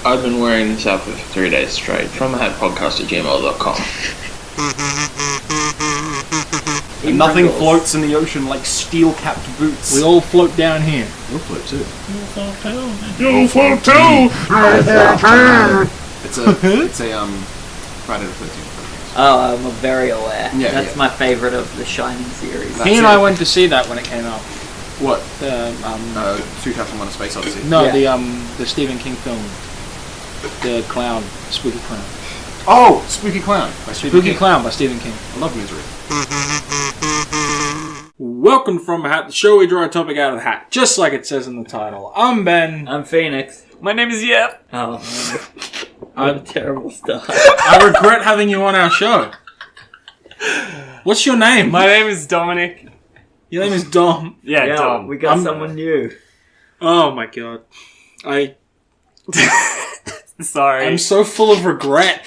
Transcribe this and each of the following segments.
I've been wearing this outfit for 3 days straight. Fromthehatpodcast@gmail.com. And nothing floats in the ocean like steel-capped boots. We all float down here. You'll float too. You'll float too! It's a Friday the 13th. Oh, I'm very aware. Yeah, That's my favourite of the Shining series. That's He and it. I went to see that when it came out. What? The 2001: A Space Odyssey. no, Yeah. the Stephen King film, the clown, Spooky Clown. Oh, Spooky Clown by Stephen Spooky King. Clown by Stephen King. I love Misery. Welcome From a Hat, the show we draw a topic out of the hat, just like it says in the title. I'm Ben. I'm Phoenix. My name is Yep. Oh, man. I'm a terrible start. I regret having you on our show. What's your name? My name is Dominic. Your name is Dom. Yeah, Dom. we got someone new. Oh my god. Sorry. I'm so full of regret.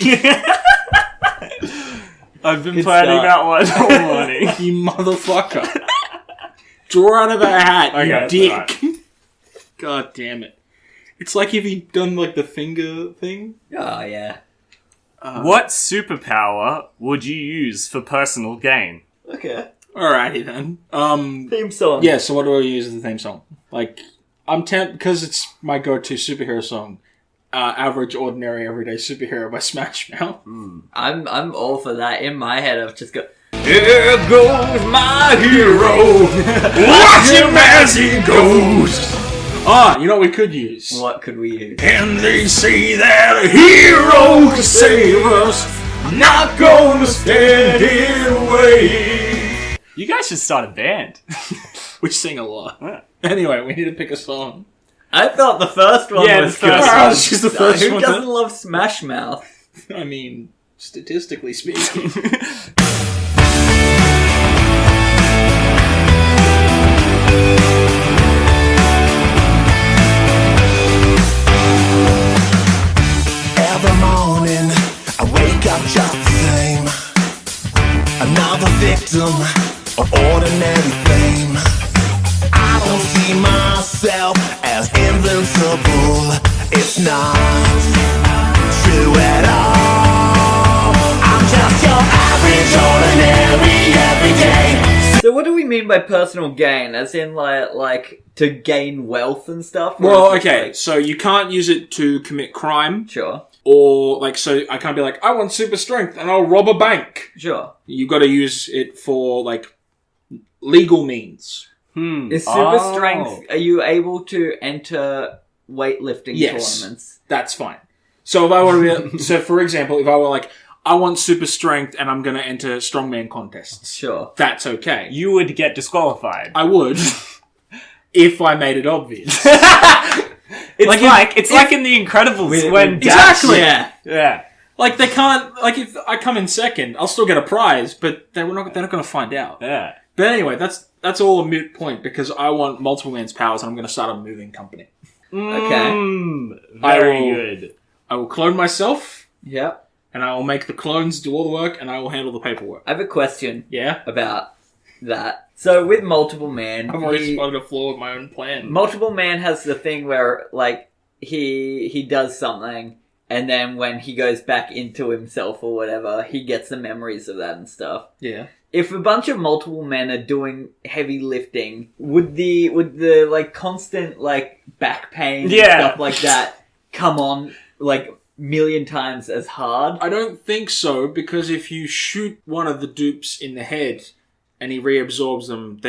I've been Good planning start. that one all morning. You motherfucker. Draw out of a hat, Okay, you dick. alright. God damn it. It's like if he'd done like the finger thing. Oh, yeah. What superpower would you use for personal gain? Okay. Alrighty then. Theme song. Yeah, so what do I use as the theme song? Like, I'm tempted, because it's my go-to superhero song, Average, Ordinary, Everyday Superhero by Smash Mouth. I'm all for that. In my head, I've just got... Here goes my hero. Watch him as he goes! Ah, you know what we could use? What could we use? And they say that a hero can save us, not gonna stand in the way. You guys should start a band. We sing a lot. Yeah. Anyway, we need to pick a song. I thought the first one Yeah, was the first good. one. It's just the first Who one. doesn't love Smash Mouth? I mean, statistically speaking. Every morning, I wake up just the same. Another victim of ordinary fame. I don't see myself as invincible. It's not true at all. I'm just your average, ordinary, everyday. So what do we mean by personal gain? As in, like to gain wealth and stuff? Or Well, is it okay, like- so you can't use it to commit crime, Sure. or, like, so I can't be like, I want super strength and I'll rob a bank. Sure. You gotta use it for, like, legal means. Is super strength... Are you able to enter weightlifting Yes. tournaments? That's fine. So if I were to be, so for example, if I were like, I want super strength and I'm gonna enter strongman contests, Sure. that's okay. You would get disqualified. I would, if I made it obvious. It's Like, like in The Incredibles when Exactly. Yeah. Yeah. Like, they can't, like, if I come in second, I'll still get a prize, but they're not gonna find out. Yeah. But anyway, that's all a moot point, because I want multiple man's powers and I'm gonna start a moving company. Okay. Very will- good. I will clone myself, Yep. and I will make the clones do all the work, and I will handle the paperwork. I have a question Yeah? about that. So with Multiple Man, I've already spotted a flaw with my own plan. Multiple Man has the thing where, like, he does something, and then when he goes back into himself or whatever, he gets the memories of that and stuff. Yeah. If a bunch of multiple men are doing heavy lifting, would the like constant like back pain and Yeah. stuff like that come on like million times as hard? I don't think so, because if you shoot one of the dupes in the head and he reabsorbs them,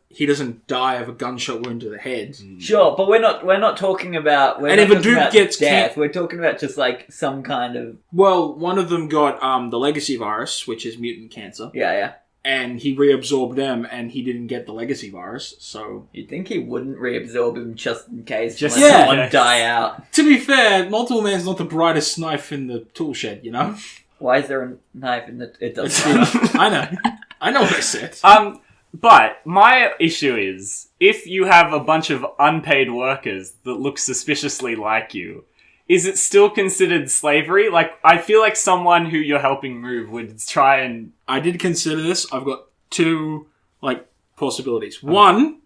he doesn't die of a gunshot wound to the head. Sure, but we're not talking about And if a dupe gets death. We're talking about just like some kind of Well, one of them got the legacy virus, which is mutant cancer, yeah. and he reabsorbed them, and he didn't get the legacy virus, so... You'd think he wouldn't reabsorb him just in case. Just let yeah. someone die out. To be fair, Multiple Man's not the brightest knife in the tool shed, you know? Why is there a knife in the? It doesn't. I know. I know what I said. But my issue is, if you have a bunch of unpaid workers that look suspiciously like you, is it still considered slavery? Like, I feel like someone who you're helping move would try and... I did consider this. I've got two, possibilities. One,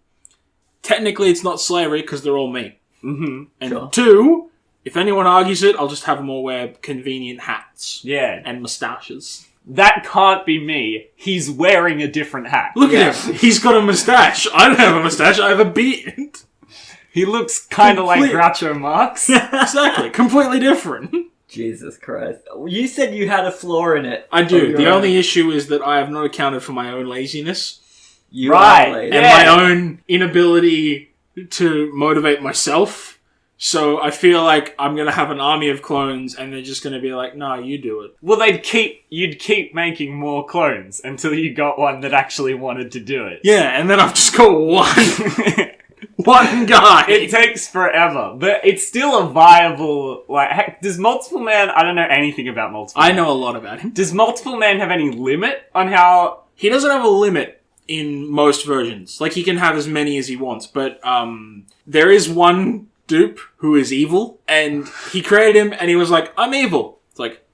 technically it's not slavery because they're all me. Mm-hmm. And Sure. two, If anyone argues it, I'll just have them all wear convenient hats. Yeah. And moustaches. That can't be me. He's wearing a different hat. Look at him. He's got a moustache. I don't have a moustache. I have a beard. He looks kind of like Groucho Marx. Exactly. Completely different. Jesus Christ. You said you had a flaw in it. I do. Of The your only own. issue is that I have not accounted for my own laziness. You Right. are lazy. And Yeah. my own inability to motivate myself. So I feel like I'm going to have an army of clones and they're just going to be like, nah, you do it. Well, you'd keep making more clones until you got one that actually wanted to do it. Yeah, and then I've just got one guy. It takes forever, but it's still a viable, like, heck, does Multiple Man, I don't know anything about Multiple Man. I know a lot about him. Does Multiple Man have any limit on how... He doesn't have a limit in most versions. Like, he can have as many as he wants, but there is one dupe who is evil, and he created him, and he was like, I'm evil. It's like,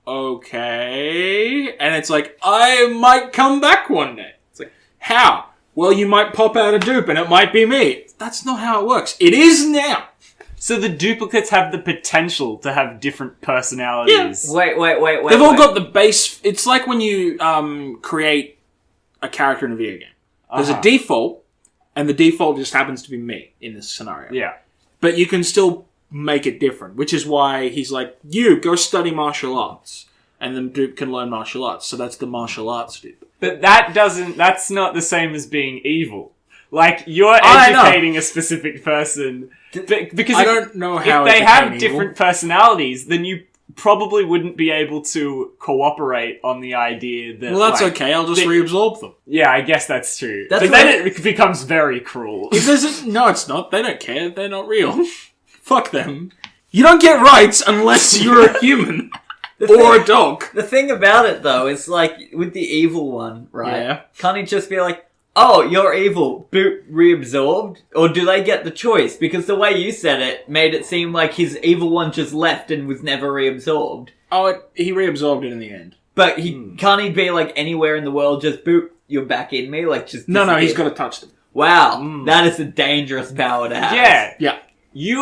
okay. And it's like, I might come back one day. It's like, how? Well, you might pop out a dupe, and it might be me. That's not how it works. It is now. So the duplicates have the potential to have different personalities. Wait. They've all got the base. It's like when you create a character in a video game. There's a default, and the default just happens to be me in this scenario. Yeah. But you can still make it different, which is why he's like, you, go study martial arts. And then dupe can learn martial arts. So that's the martial arts dupe. But that's not the same as being evil. Like, you're I know. educating a specific person. Because I don't know how if it they have became different evil. personalities, then you probably wouldn't be able to cooperate on the idea that... Well, that's like, okay. I'll just reabsorb them. Yeah, I guess that's true. That's but then it becomes very cruel. If there's no, it's not. They don't care. They're not real. Fuck them. You don't get rights unless you're a human. Or a dog. The thing about it, though, is like, with the evil one, right? Yeah. Can't he just be like, oh, you're evil, boop, reabsorbed? Or do they get the choice? Because the way you said it made it seem like his evil one just left and was never reabsorbed. Oh, he reabsorbed it in the end. But can't he be like anywhere in the world, just boop, you're back in me? Like, just No, he's disappear? got to touch them. Wow, that is a dangerous power to have. Yeah. Yeah.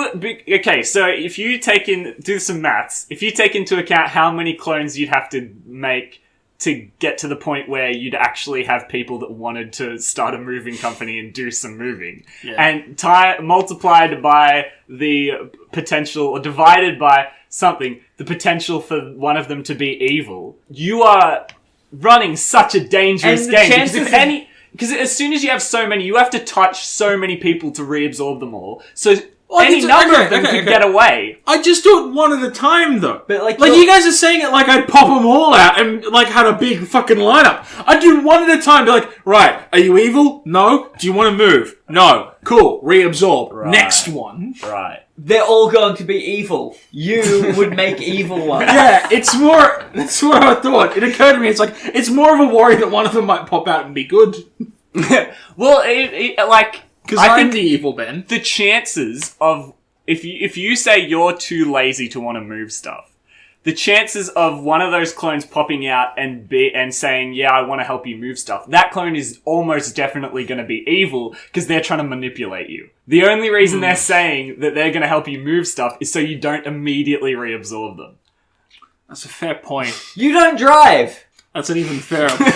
Okay, so if you do some maths, if you take into account how many clones you'd have to make to get to the point where you'd actually have people that wanted to start a moving company and do some moving, and multiplied by the potential, or divided by something, the potential for one of them to be evil, you are running such a dangerous And the game. chances Because as soon as you have so many, you have to touch so many people to reabsorb them all. So Well, any it's- number okay, of them okay, could okay. get away. I just do it one at a time, though. But, like, you guys are saying it like I'd pop them all out and, like, had a big fucking lineup. I'd do one at a time, be like, right, are you evil? No. Do you want to move? No. Cool. Reabsorb. Right. Next one. Right. They're all going to be evil. You would make evil ones. Yeah, that's what I thought. It occurred to me, it's like, it's more of a worry that one of them might pop out and be good. Well, Because I I'm think the evil Ben. the chances of if you say you're too lazy to want to move stuff, the chances of one of those clones popping out and saying, yeah, I want to help you move stuff, that clone is almost definitely going to be evil because they're trying to manipulate you. The only reason they're saying that they're going to help you move stuff is so you don't immediately reabsorb them. That's a fair point. You don't drive. That's an even fairer point.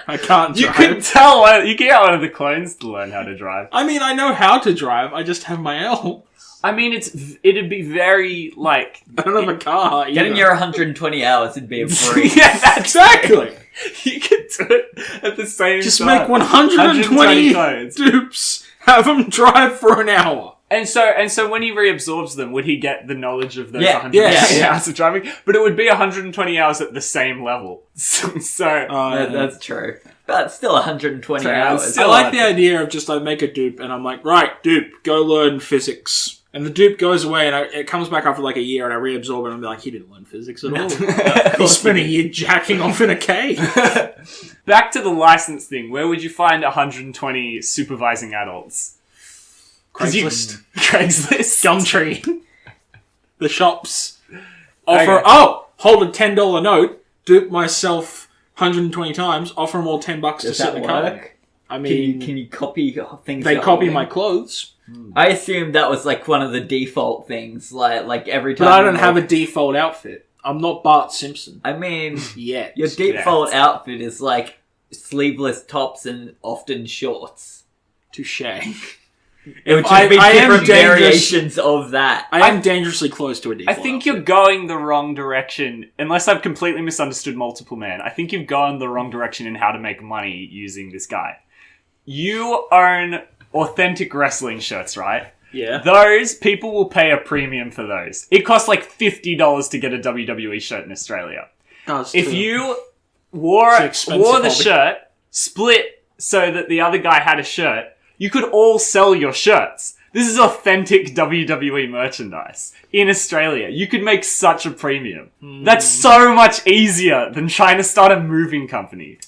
I can't You drive. could tell you can get one of the clones to learn how to drive. I mean, I know how to drive. I just have my L. I mean, it'd be very, like... I don't have a car. Getting either. your 120 hours would be a breeze. yeah, that's Exactly. You could do it at the same Just time. make 120 clones. dupes. Have them drive for an hour. And so when he reabsorbs them, would he get the knowledge of those Yeah, 120 yeah. hours of driving? But it would be 120 hours at the same level. So That's true. But still 120 Sorry, hours. still- I like the idea of just I make a dupe and I'm like, right, dupe, go learn physics. And the dupe goes away and it comes back after like a year and I reabsorb it and I'm like, he didn't learn physics at all. He spent a year jacking off in a cave. back to the license thing. Where would you find 120 supervising adults? 'Cause Craigslist. Craigslist. Gumtree. The shops. Offer, Okay. hold a $10 note, dupe myself 120 times, offer them all $10 to Does sit that in the car. work? I mean, Can you copy things? they that copy way? my clothes. I assumed that was like one of the default things, like every time. But I don't have a default outfit. I'm not Bart Simpson. I mean, Yet. your default outfit is like sleeveless tops and often shorts. Touche. It would just be different variations of that. I am dangerously close to a default I think outfit. you're going the wrong direction. Unless I've completely misunderstood Multiple Man. I think you've gone the wrong direction in how to make money using this guy. You own authentic wrestling shirts, right? Yeah. Those, people will pay a premium for those. It costs like $50 to get a WWE shirt in Australia. If you wore expensive the hobby. shirt, split so that the other guy had a shirt, you could all sell your shirts. This is authentic WWE merchandise in Australia. You could make such a premium. That's so much easier than trying to start a moving company.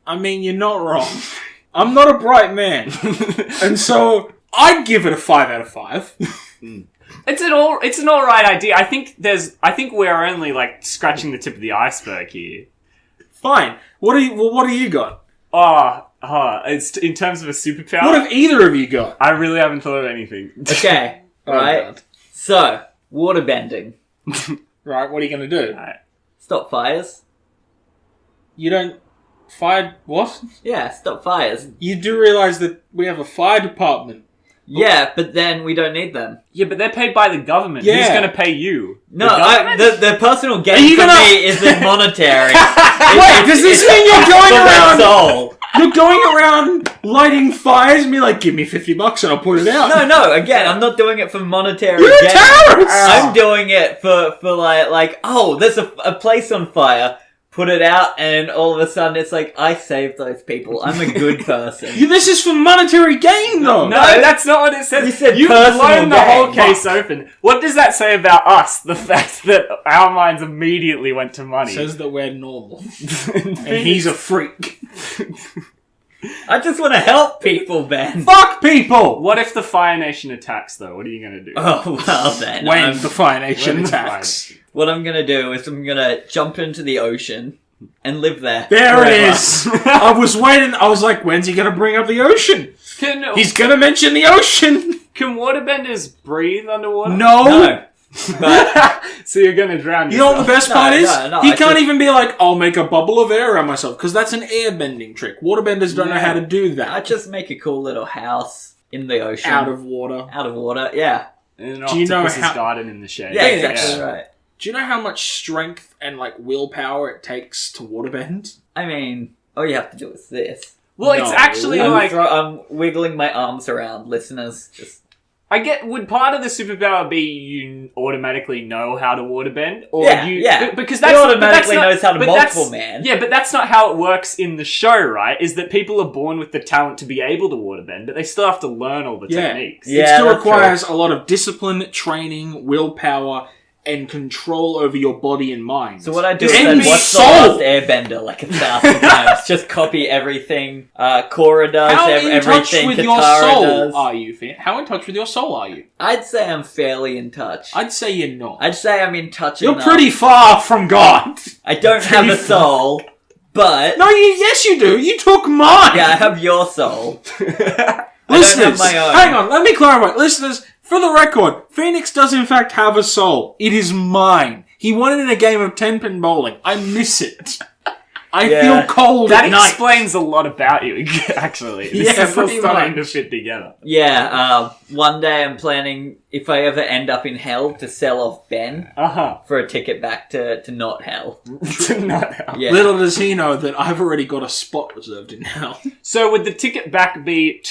I mean, you're not wrong. I'm not a bright man. And so, I'd give it a 5 out of 5. It's an alright idea. I think we're only like scratching the tip of the iceberg here. Fine. What do you got? It's in terms of a superpower. What have either of you got? I really haven't thought of anything. Okay, right? God. So, waterbending. Right, what are you going to do? Alright. Stop fires. You don't... Fire... What? Yeah, stop fires. You do realise that we have a fire department. Yeah, but then we don't need them. Yeah, but they're paid by the government. Yeah. Who's going to pay you? No, The government? the personal Are gain you for gonna- me isn't monetary. Wait, does this mean you're going for my around... soul. You're going around lighting fires and be like, give me $50 and I'll put it out. No, again, I'm not doing it for monetary You're a gain. terrorist! I'm doing it for like, oh, there's a place on fire, put it out, and all of a sudden it's like, I saved those people. I'm a good person. This is for monetary gain, though. No, that's not what it says. You said You've personal blown the whole gain. case open. What does that say about us? The fact that our minds immediately went to money. Says that we're normal. And he's a freak. I just want to help people, Ben. Fuck people! What if the Fire Nation attacks, though? What are you going to do? Oh, well then. When the Fire Nation When the attacks. What I'm gonna do is I'm gonna jump into the ocean and live there. There forever. it is! I was waiting, I was like, when's he gonna bring up the ocean? He's gonna mention the ocean! Can waterbenders breathe underwater? No. But So you're going to drown You know what yourself. the best No, part is? no, He I can't just- even be like, I'll make a bubble of air around myself, because that's an airbending trick. Waterbenders don't know how to do I that. just make a cool little house in the ocean. Out of water. Out of water, yeah. In an Do you know octopus's how- garden in the shade. Yeah, Phoenix. exactly right. Do you know how much strength and, like, willpower it takes to waterbend? I mean, all you have to do is this. Well, No. it's actually I'm, like... I'm wiggling my arms around, listeners. Just would part of the superpower be you automatically know how to waterbend? Or Yeah, you, yeah. Because He that's automatically but that's knows how to but multiple that's- man. Yeah, but that's not how it works in the show, right? Is that people are born with the talent to be able to waterbend, but they still have to learn all the techniques. Yeah. It still that's requires a lot of discipline, training, willpower, and control over your body and mind. So what I do And is I watch soul! The Last Airbender like 1,000 times. Just copy everything. Korra does, How in touch everything with Katara your soul does. are you, Finn? How in touch with your soul are you? I'd say I'm fairly in touch. I'd say you're not. I'd say I'm in touch You're enough. pretty far from God. I don't have a soul, but... No, yes you do. You took mine. Yeah, I have your soul. I don't Listeners, have my own. hang on. Let me clarify. Listeners, for the record, Phoenix does in fact have a soul. It is mine. He won it in a game of 10-pin bowling. I miss it. I Yeah. feel cold That at night. explains a lot about you, actually. This Yeah, is all pretty starting much. to fit together. Yeah, one day I'm planning, if I ever end up in hell, to sell off Ben Uh-huh. for a ticket back to not hell. Not how. Yeah. Little does he know that I've already got a spot reserved in hell. So would the ticket back be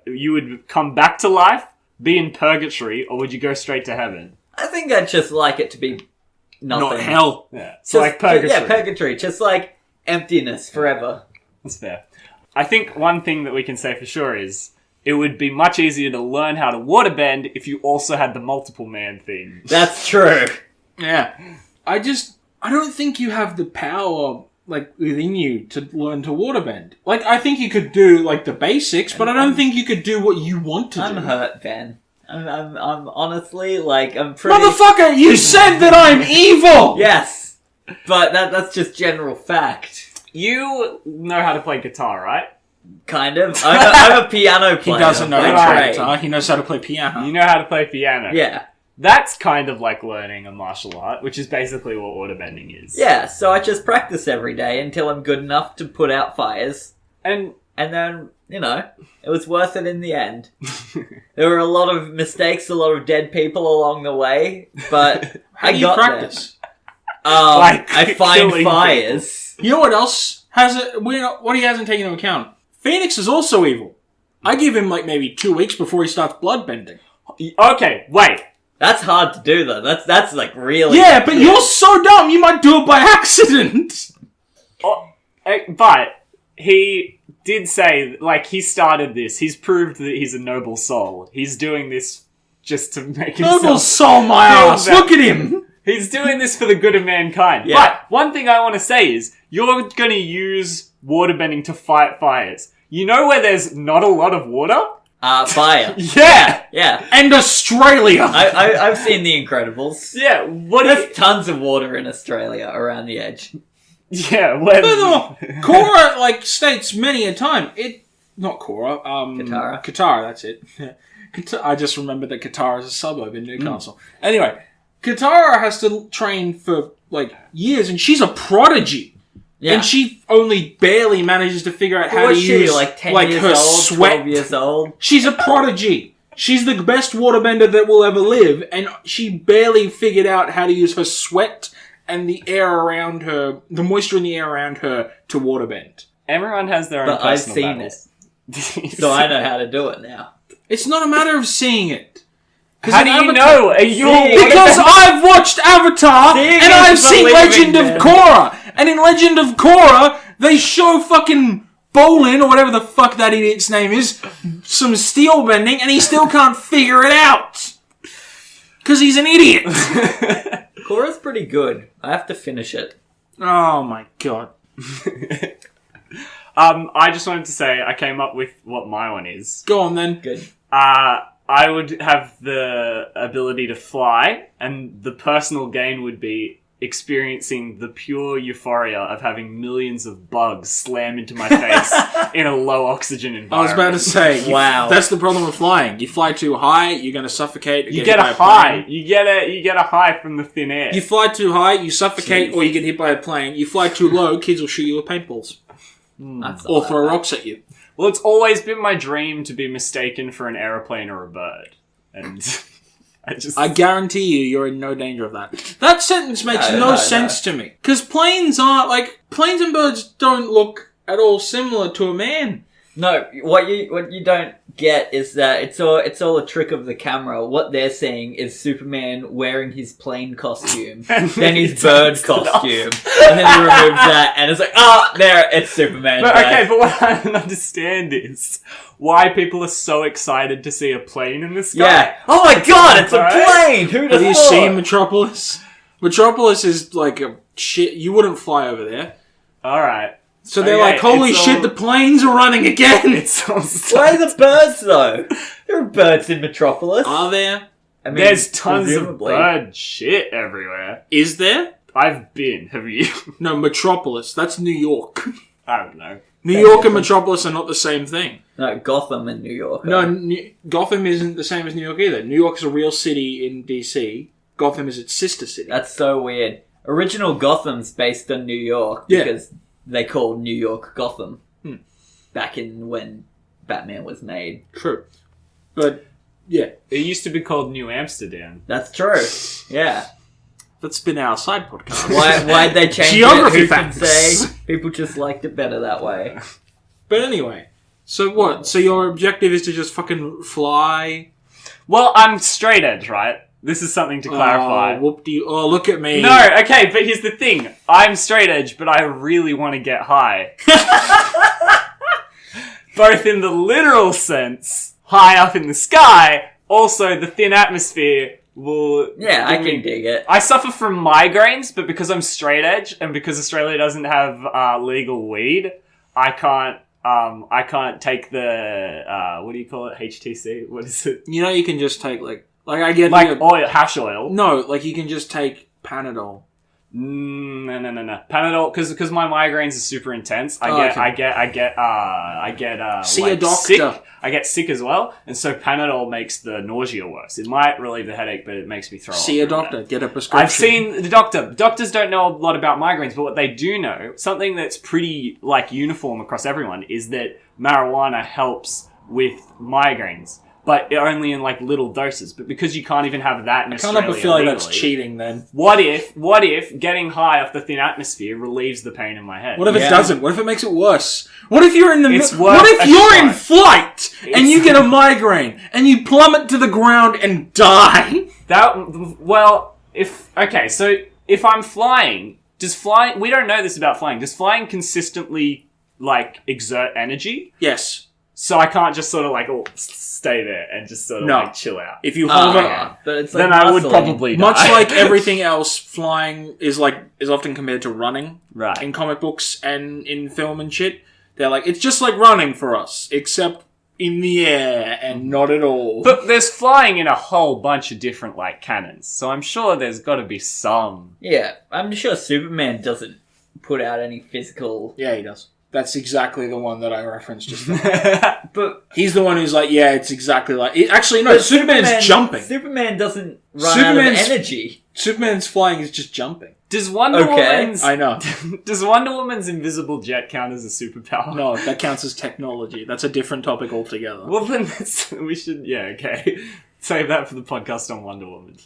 you would come back to life, be in purgatory, or would you go straight to heaven? I think I'd just like it to be nothing. Not hell. Yeah. So Just, like purgatory. Yeah, purgatory. Just like emptiness forever. That's fair. I think one thing that we can say for sure is it would be much easier to learn how to waterbend if you also had the multiple man thing. That's true. Yeah. I don't think you have the power, like, within you to learn to waterbend. Like, I think you could do, like, the basics, but I don't think you could do what you want to I'm do. hurt, Ben. I'm honestly, like, I'm pretty... Motherfucker, you said that I'm evil! Yes! But that's just general fact. You know how to play guitar, right? Kind of. I'm a piano He player. doesn't know by how to play trade. guitar. He knows how to play piano. You know how to play piano. Yeah. That's kind of like learning a martial art, which is basically what waterbending is. Yeah, so I just practice every day until I'm good enough to put out fires. And And then, it was worth it in the end. There were a lot of mistakes, a lot of dead people along the way, but How I do you got practice? there. Like I find killing fires. You know what else has it? What he hasn't taken into account? Phoenix is also evil. I give him like maybe 2 weeks before he starts bloodbending. Okay, wait. That's hard to do though. That's like really. Yeah, but you're so dumb. You might do it by accident. But he did say, like, he started this. He's proved that he's a noble soul. He's doing this just to make himself... Noble soul, my feel ass. better. Look at him. He's doing this for the good of mankind. Yeah. But one thing I want to say is, you're going to use waterbending to fight fires. You know where there's not a lot of water? Fire. Yeah! Yeah. And Australia. I've seen The Incredibles. Yeah, what There's is... tons of water in Australia around the edge. Yeah, where... No, Cora states many a time. Not Cora. Katara. Katara. That's it. I just remembered that Katara is a suburb in Newcastle. Anyway, Katara has to train for years, and she's a prodigy. Yeah. And she only barely manages to figure out how Was to she use 10 years her old, sweat. 12 years old? She's a prodigy. She's the best waterbender that will ever live, and she barely figured out how to use her sweat and the air around her, the moisture in the air around her, to waterbend. Everyone has their own But I've personal seen battles. So I know how to do it now. It's not a matter of seeing it. How do you know? Are you... Because I've watched Avatar, Seeing and is I've seen believing, Legend of man. Korra. And in Legend of Korra, they show fucking Bolin, or whatever the fuck that idiot's name is, some steel bending, and he still can't figure it out. Because he's an idiot. Korra's pretty good. I have to finish it. Oh my god. I just wanted to say I came up with what my one is. Go on then. Good. I would have the ability to fly, and the personal gain would be experiencing the pure euphoria of having millions of bugs slam into my face in a low oxygen I was environment. about to say, Wow. that's the problem with flying. You fly too high, you're going to suffocate. Or You get get hit a by high. plane. You get a high from the thin air. You fly too high, you suffocate, Jeez. or you get hit by a plane. You fly too low, kids will shoot you with paintballs. That's Or not throw bad. rocks at you. Well, it's always been my dream to be mistaken for an aeroplane or a bird, and I guarantee you're in no danger of that. That sentence makes No, no sense to me. Because planes and birds don't look at all similar to a man. No, what you don't get is that it's all a trick of the camera. What they're seeing is Superman wearing his plane costume, then his bird costume, and then he removes that, and it's like, there, it's Superman. But okay, but what I don't understand is why people are so excited to see a plane in the sky. Yeah. Oh my god, it's a Right? plane! Who'd Have have you thought? seen Metropolis? Metropolis is like a shit. You wouldn't fly over there. Alright. So they're Okay, like, holy it's shit, all- the planes are running again! It's all Why the birds though? There are birds in Metropolis. Are there? I mean, There's tons presumably. of bird shit everywhere. Is there? I've been. Have you? No, Metropolis. That's New York. I don't know. New York and Metropolis are not the same thing. No, Gotham in New York. No, Gotham isn't the same as New York either. New York is a real city in DC. Gotham is its sister city. That's so weird. Original Gotham's based on New York Yeah. because they called New York Gotham back in when Batman was made. True. But, yeah. It used to be called New Amsterdam. That's true. Yeah. That's been our side podcast. Why'd they change Geography it? Who can facts. say? People just liked it better that way. But anyway. So what? So your objective is to just fucking fly? Well, I'm straight edge, right? This is something to clarify. Oh, whoop-de- oh, look at me. No, okay, but here's the thing. I'm straight edge, but I really want to get high. Both in the literal sense, high up in the sky, also the thin atmosphere will... Yeah, I give me- can dig it. I suffer from migraines, but because I'm straight edge, and because Australia doesn't have legal weed, I can't take the, what do you call it? HTC? What is it? You know you can just take, like I get... Like oil, hash oil. No, like you can just take Panadol. No. Panadol, because my migraines are super intense. I get See like, a doctor. sick. I get sick as well, and so Panadol makes the nausea worse. It might relieve the headache, but it makes me throw up. See a really doctor. bad. Get a prescription. I've seen the doctor. Doctors don't know a lot about migraines, but what they do know, something that's pretty like uniform across everyone, is that marijuana helps with migraines. But only in like little doses. But because you can't even have that in I can't Australia help but feel like that's legally, cheating then. What if getting high off the thin atmosphere relieves the pain in my head? What if it doesn't? What if it makes it worse? What if you're in the It's what worth if a you're in shot. flight and you get a migraine and you plummet to the ground and die? So if I'm flying, we don't know this about flying. Does flying consistently like exert energy? Yes. So I can't just sort of like stay there and just sort of like chill out. If you hover, But it's like Then I would muscling. probably die. much like everything else, flying is often compared to running. Right. In comic books and in film and shit, they're like it's just like running for us, except in the air and not at all. But there's flying in a whole bunch of different like cannons, so I'm sure there's got to be some. Yeah, I'm sure Superman doesn't put out any physical... Yeah, he does. That's exactly the one that I referenced just then. But He's the one who's like, yeah, it's exactly like... Actually, no, Superman's jumping. Superman doesn't run out of energy. Superman's flying is just jumping. Does Wonder Okay. Woman's I know. Does Wonder Woman's invisible jet count as a superpower? No, that counts as technology. That's a different topic altogether. Well, then we should. Yeah, okay. Save that for the podcast on Wonder Woman.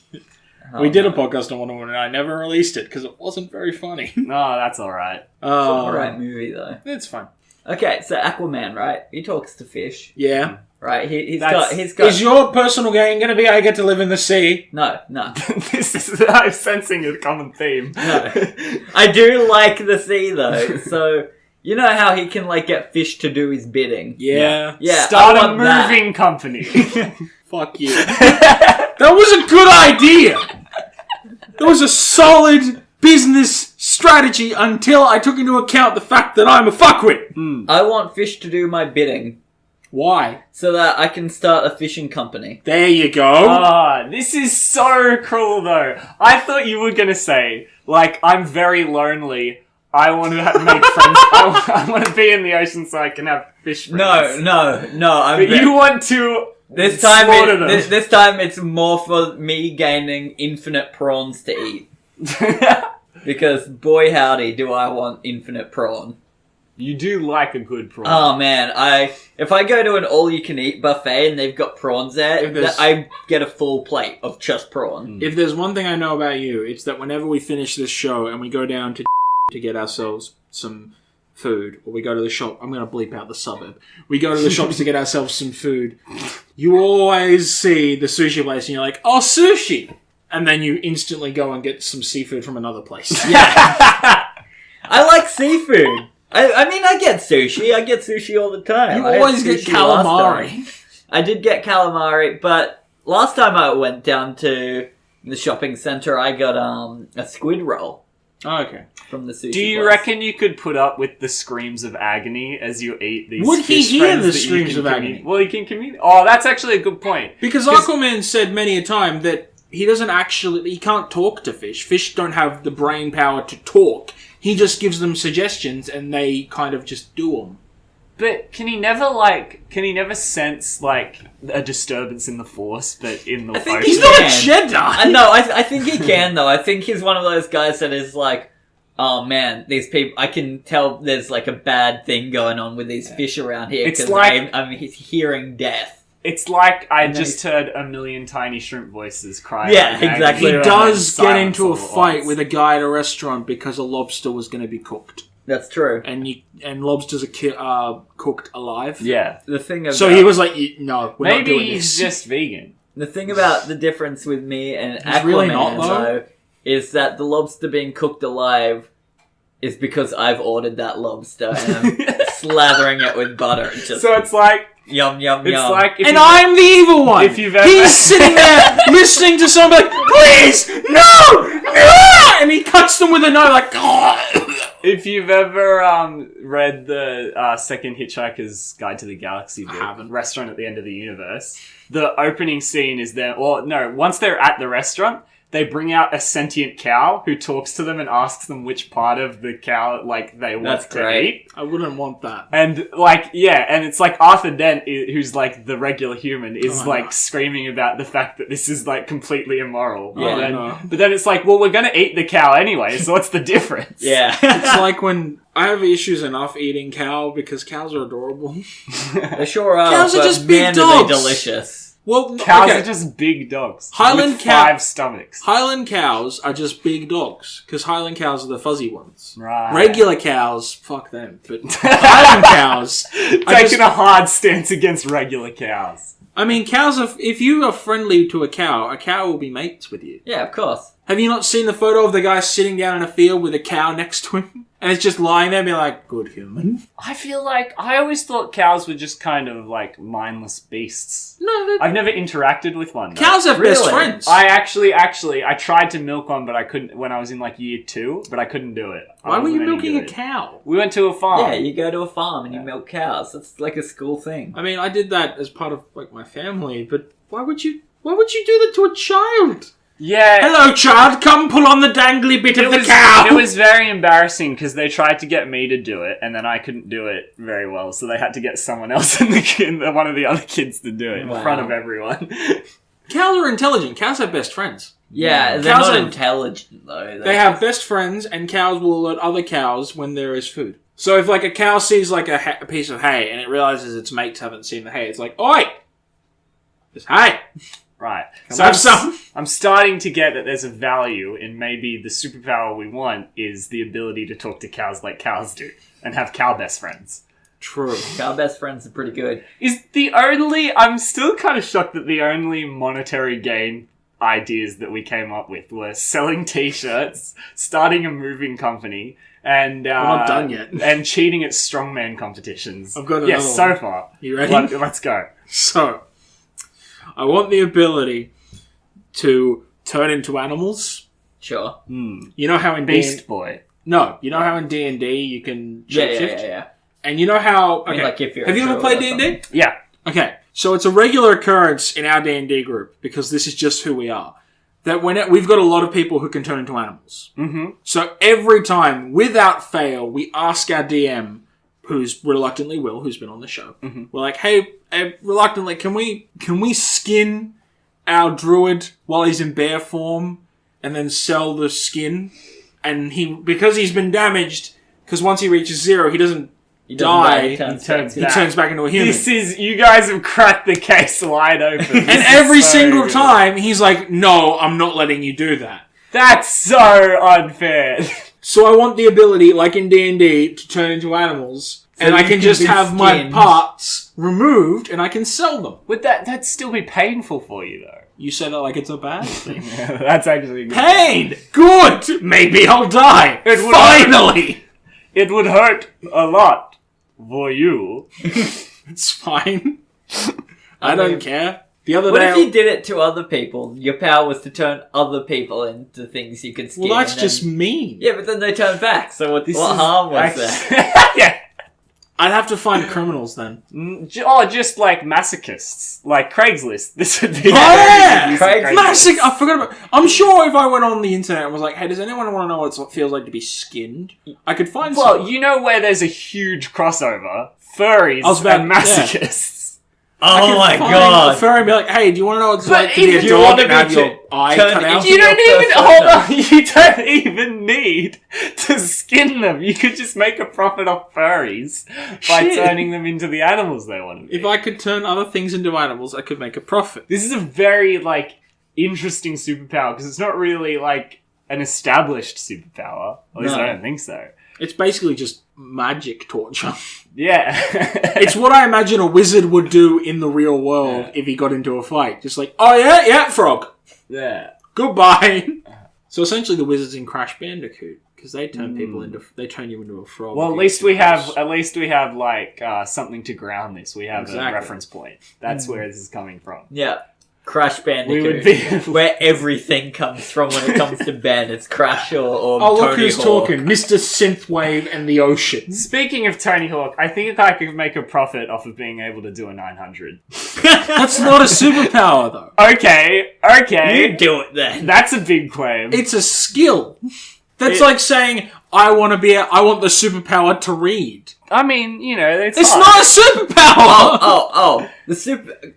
We did a podcast on Wonder Woman and I never released it because it wasn't very funny. No, that's all right. Alright movie, though. It's fine. Okay, so Aquaman, right? He talks to fish. Yeah. Right? He's That's- got... Is your personal gain going to be I get to live in the sea? No. I'm sensing a common theme. No. I do like the sea, though. So, you know how he can, like, get fish to do his bidding? Yeah. Yeah, Start I a want that. moving company. Fuck you. That was a good idea! That was a solid business strategy until I took into account the fact that I'm a fuckwit. I want fish to do my bidding Why? so that I can start a fishing company. There you go. This is so cruel, though. I thought you were going to say, like, I'm very lonely. I want to make friends. I want to be in the ocean so I can have fish friends. No. But you want to This time, slaughter them. this time it's more for me gaining infinite prawns to eat. Because boy howdy do I want infinite prawn. You do like a good prawn. Oh man, if I go to an all-you-can-eat buffet and they've got prawns there, If there's- I get a full plate of just prawn. If there's one thing I know about you, it's that whenever we finish this show and we go down to get ourselves some food, or we go to the shop, I'm going to bleep out the suburb. We go to the shops to get ourselves some food. You always see the sushi place and you're like, oh, sushi! And then you instantly go and get some seafood from another place. I like seafood. I mean, I get sushi. I get sushi all the time. You I had always get sushi last calamari. time. I did get calamari, but last time I went down to the shopping centre, I got a squid roll Oh, okay. from the sushi Do you place. reckon you could put up with the screams of agony as you eat these Would he fish hear friends the that you screams can of agony? Well, he can communicate. Oh, that's actually a good point. Because Aquaman said many a time that he can't talk to fish. Fish don't have the brain power to talk. He just gives them suggestions and they kind of just do them. But can he never sense, like, a disturbance in the Force, but in the think ocean? He's not a can. Jedi! No, I think he can, though. I think he's one of those guys that is like, oh man, these people, I can tell there's like a bad thing going on with these fish around here It's because like- I'm hearing death. It's like I And then just heard a million tiny shrimp voices cry. Yeah, out in exactly. He agony. does get Silence into all a at fight once. with a guy at a restaurant because a lobster was going to be cooked. That's true. And lobsters are cooked alive. Yeah. The thing about So he was like, no, we're not Maybe doing he's this. just vegan. the thing about the difference with me and He's really not, Aquaman, though. though, is that the lobster being cooked alive is because I've ordered that lobster and I'm slathering it with butter. And just So it's like, yum yum it's yum. like if And you- I'm the evil one! If you've ever- He's sitting there listening to somebody like, please! No! No! And he cuts them with a knife like, If you've ever read the second Hitchhiker's Guide to the Galaxy book, haven't. Restaurant at the End of the Universe, the opening scene is there, or no, once they're at the restaurant, they bring out a sentient cow who talks to them and asks them which part of the cow, like, they want That's to great. eat. I wouldn't want that. And, like, yeah, and it's like Arthur Dent, who's, like, the regular human, is, Oh, like, no. screaming about the fact that this is, like, completely immoral. Yeah. No. But then it's like, well, we're gonna eat the cow anyway, so what's the difference? Yeah. It's like when I have issues enough eating cow because cows are adorable. They sure are. Cows are but just big man, dogs. Are they delicious. Well, Cows okay. are just big dogs. Highland with cow- 5 stomachs. Highland cows are just big dogs because Highland cows are the fuzzy ones. Right. Regular cows, fuck them. But Highland cows, Taking a hard stance against regular cows. I mean, cows are. If you are friendly to a cow will be mates with you. Yeah, of course. Have you not seen the photo of the guy sitting down in a field with a cow next to him? And it's just lying there being like, good human. I feel like I always thought cows were just kind of like mindless beasts. No, I've never interacted with one. Though. cows have best Really? friends. I actually, I tried to milk one, but I couldn't when I was in like year 2, but I couldn't do it. Why were you milking milking a cow? We went to a farm. Yeah, you go to a farm and you milk cows. That's like a school thing. I mean, I did that as part of like my family, but why would you do that to a child? Yeah. Hello, child. Come pull on the dangly bit of the cow. It was very embarrassing because they tried to get me to do it, and then I couldn't do it very well, so they had to get someone else one of the other kids to do it in Wow. front of everyone. Cows are intelligent. Cows have best friends. Yeah, they're Cows not are- intelligent though. They have best friends, and cows will alert other cows when there is food. So if like a cow sees like a piece of hay and it realizes its mates haven't seen the hay, it's like, oi, there's hay. Right. Come So have some. I'm starting to get that there's a value in maybe the superpower we want is the ability to talk to cows like cows do and have cow best friends. True. Our best friends are pretty good. I'm still kind of shocked that the only monetary gain ideas that we came up with were selling t-shirts, starting a moving company, and We're not done yet. and cheating at strongman competitions. I've got another yes, so one. far. You ready? Let's go. So, I want the ability to turn into animals. Sure. You know how in Beast Boy. No, you know how in D&D you can shapeshift? Yeah. And you know how... I mean, Okay, like if you're have a you ever troll played or D&D? Yeah. Okay, so it's a regular occurrence in our D&D group, because this is just who we are, that we've got a lot of people who can turn into animals. Mm-hmm. So every time, without fail, we ask our DM, who's reluctantly Will, who's been on the show, we're like, hey, reluctantly, can we skin our druid while he's in bear form and then sell the skin? And because he's been damaged, because once he reaches 0, he doesn't He die. doesn't He turns back into a human. You guys have cracked the case wide open. And every single time, he's like, no, I'm not letting you do that. That's so unfair. So I want the ability, like in D&D, to turn into animals, and I you can can just be have my skinned. parts removed, and I can sell them. Would that'd still be painful for you though? You said it like it's a bad thing. That's actually good. Pain! Good! Maybe I'll die! It would Finally! It would hurt a lot for you. It's fine. I don't care. The other What day... if you did it to other people? Your power was to turn other people into things you could skin. well, that's and then- just mean. Yeah, but then they turn back, so what This harm was is there? yeah. I'd have to find criminals then. Just like masochists, like Craigslist. This would be. Oh, yeah! Craigslist. I forgot about... I'm sure if I went on the internet and was like, hey, does anyone want to know what it feels like to be skinned? I could find Well, some. you know where there's a huge crossover: furries I was about- and masochists. Oh my Find god! a furry and be like, hey, do you want to know what it's But like to be if a you dog wanna and be have your to- eye turn cut it out? into- You don't your even persona. You don't even need to skin them. You could just make a profit off furries by Shit. turning them into the animals they want to be. If I could turn other things into animals, I could make a profit. This is a very interesting superpower because it's not really an established superpower. At least No. I don't think so. It's basically just magic torture. Yeah, It's what I imagine a wizard would do in the real world if he got into a fight. Just like, oh yeah, frog. yeah. Goodbye. So essentially, the wizards in Crash Bandicoot, because they turn they turn you into a frog. Well, if at you least get we too have close. something to ground this. We have Exactly. a reference point. That's where this is coming from. Yeah. Crash Bandicoot. We would be where everything comes from when it comes to Ben. It's Crash or Oh, look Tony who's Hawk. talking. Mr. Synthwave and the Ocean. Speaking of Tony Hawk, I think I could make a profit off of being able to do a 900. That's not a superpower, though. Okay. You do it then. That's a big claim. It's a skill. That's like saying, I want the superpower to read. I mean, you know, it's It's hard. not a superpower!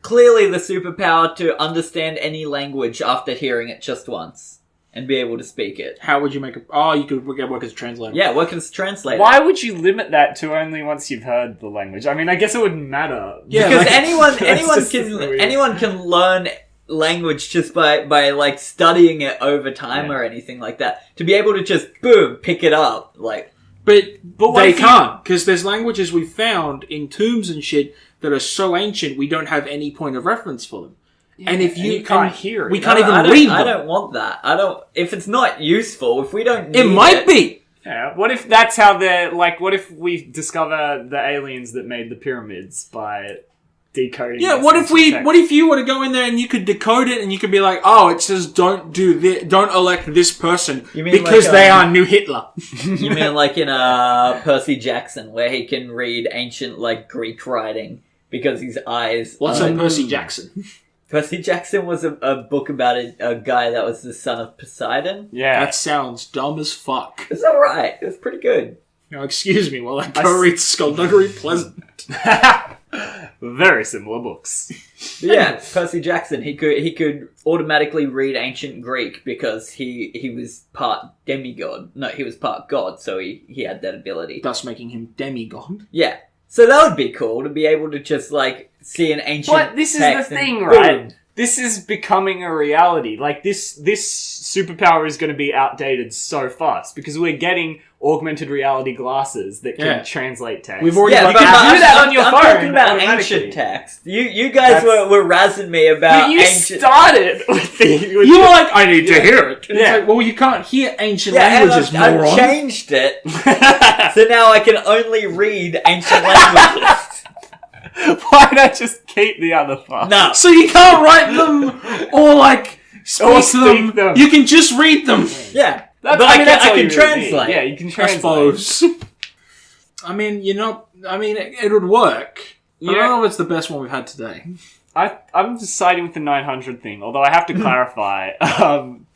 Clearly the superpower to understand any language after hearing it just once. And be able to speak it. How would you make you could work as a translator. Yeah, work as a translator. Why would you limit that to only once you've heard the language? I mean, I guess it wouldn't matter. Yeah, Because like- anyone can learn language just by like studying it over time or anything like that. To be able to just boom pick it up like. But what they if you- can't, because there's languages we found in tombs and shit that are so ancient we don't have any point of reference for them. And if you can't hear it. we can't I even don't- read them. I don't want that. If it's not useful, if we don't need It might be. Yeah. What if that's how they're like? What if we discover the aliens that made the pyramids by decoding? Yeah, this what if ancient text? what if you were to go in there and you could decode it and you could be like, oh, it says don't do this, don't elect this person You mean because like, they are new Hitler. You mean like in Percy Jackson, where he can read ancient like Greek writing because his eyes. What's are- up, Percy Jackson? Percy Jackson was a book about a guy that was the son of Poseidon. Yeah. That sounds dumb as fuck. It's alright. It was pretty good. Now, excuse me while I go read Skullduggery Pleasant. Very similar books. But yeah, Percy Jackson. He could automatically read ancient Greek because he was part demigod. No, he was part god, so he had that ability. Thus making him demigod. Yeah. So that would be cool to be able to just like see an ancient. But this is the text and thing, boom. right? This is becoming a reality. Like this superpower is going to be outdated so fast because we're getting augmented reality glasses that can translate text. We've already Yeah, You but can do that on your I'm phone talking about automatically. ancient text. You guys That's- were razzing me about But you ancient. started with the. You were like, I need to hear it. And Yeah. It's like, well, you can't hear ancient Yeah, and languages, I've moron. changed it, so now I can only read ancient languages. Why not just keep the other part? No, So you can't write them or like speak, Or to speak them. You can just read them. yeah, That's, but I that's can all you really translate. need. Yeah, you can I translate. suppose. I mean, it would work. I don't know if it's the best one we've had today. I'm just siding with the 900 thing, although I have to clarify.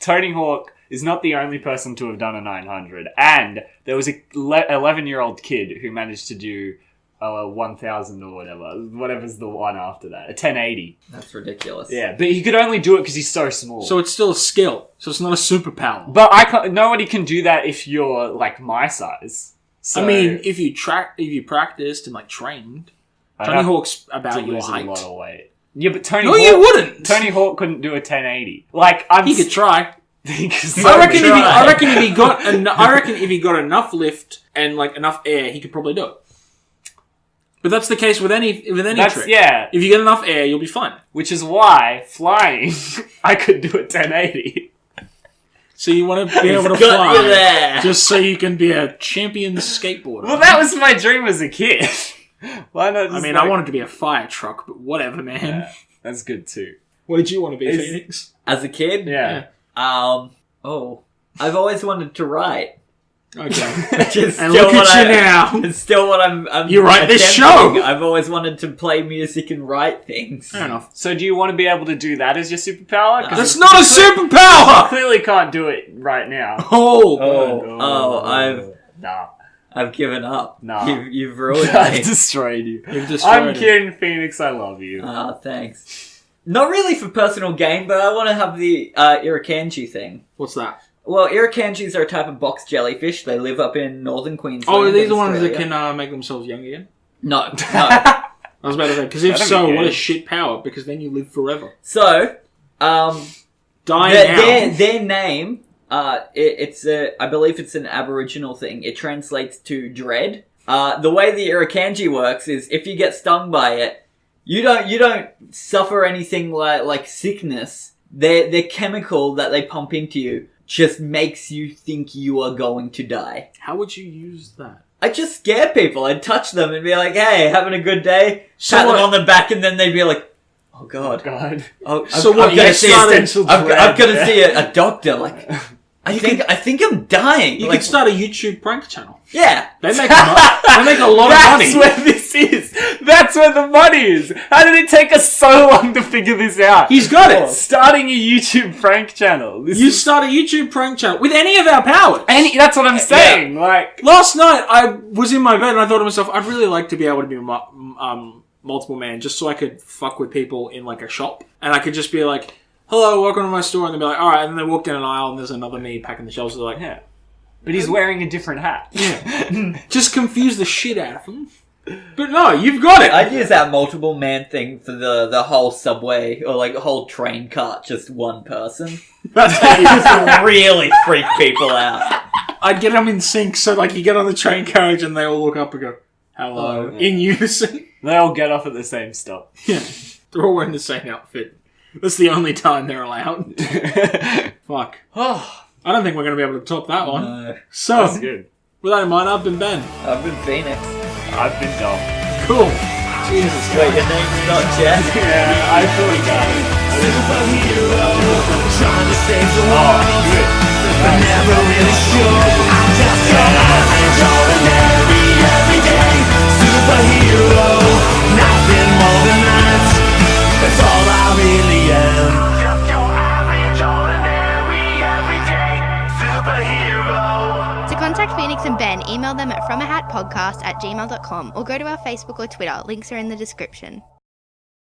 Tony Hawk is not the only person to have done a 900, and there was a 11-year-old kid who managed to do 1,000 or whatever's the one after that, a 1080. That's ridiculous. Yeah, but he could only do it because he's so small. So it's still a skill. So it's not a superpower. But nobody can do that if you're like my size. So I mean, if you practiced and like trained, I'd Tony have Hawk's to about your lose a height. lot of weight. Yeah, but Tony No, Hawk, you wouldn't. Tony Hawk couldn't do a 1080. Like He could try. I I reckon if he got enough lift and like enough air, he could probably do it. But that's the case with any trick. Yeah, If you get enough air, you'll be fine. which is why flying, I could do a 1080. So you want to be able to Got you fly, there. just so you can be a champion skateboarder. Well, that was my dream as a kid. Why not? Just I wanted to be a fire truck, but whatever, man. Yeah, that's good too. What did you want to be, Is- Phoenix? As a kid, Yeah. I've always wanted to write. Okay. Which is And still look what at you now. It's still what I'm You write this attempting. show. I've always wanted to play music and write things. Fair enough. So, do you want to be able to do that as your superpower? 'Cause That's you not a superpower! clearly can't do it right now. Nah. I've given up. Nah. You've ruined I've me. destroyed you. You've destroyed I'm it. kidding, Phoenix. I love you. Thanks. Not really for personal gain, but I want to have the Irukandji thing. What's that? Well, Irukandjis are a type of box jellyfish. They live up in northern Queensland. Oh, are these in the ones that Australia. can make themselves young again? No, no. I was about to say, because if That'd be so, good. what a shit power, because then you live forever. So, Die their, now. their name, I believe it's an Aboriginal thing. It translates to dread. The way the Irukandji works is if you get stung by it, you don't suffer anything like sickness. Their chemical that they pump into you just makes you think you are going to die. How would you use that? I just scare people. I'd touch them and be like, "Hey, having a good day?" So Pat them what- on the back, and then they'd be like, Oh God. God. Oh, So I'm what, gonna you see started- Existential I've dread. got to see a doctor. Like, I think I'm dying. You like, could start a YouTube prank channel. yeah. They make a lot of That's money. where this is. That's where the money is. How did it take us so long to figure this out? He's got it. Starting a YouTube prank channel. This You is- start a YouTube prank channel with any of our powers. that's what I'm saying. Like, Last night, I was in my bed and I thought to myself, I'd really like to be able to be multiple man, just so I could fuck with people in like a shop, and I could just be like, "Hello, welcome to my store," and they'd be like, "All right," and then they walk down an aisle and there's another me packing the shelves. They're like, yeah. But he's wearing a different hat. just confuse the shit out of them. But no, you've got it. I'd use that multiple man thing for the whole subway or like the whole train cart, just one person. That's how you Just really freak people out. I'd get them in sync, so like you get on the train carriage and they all look up and go, "Hello," in unison. They all get off at the same stop. Yeah, they're all wearing the same outfit. That's the only time they're allowed. Fuck. Oh, I don't think we're going to be able to top that one. No. So, that's good. with that in mind, I've been Ben. I've been Phoenix. I've been dumb. Cool. Jesus. Wait, your name's not Jen? Yeah, I thought about it. Superhero, trying to save the Oh, world, good. but never really sure. I'm just your average, ordinary, everyday superhero. Nothing more than that. That's all I really am. Just your average, ordinary, everyday superhero. To contact Phoenix and Ben, email them at fromahatpodcast@gmail.com or go to our Facebook or Twitter. Links are in the description.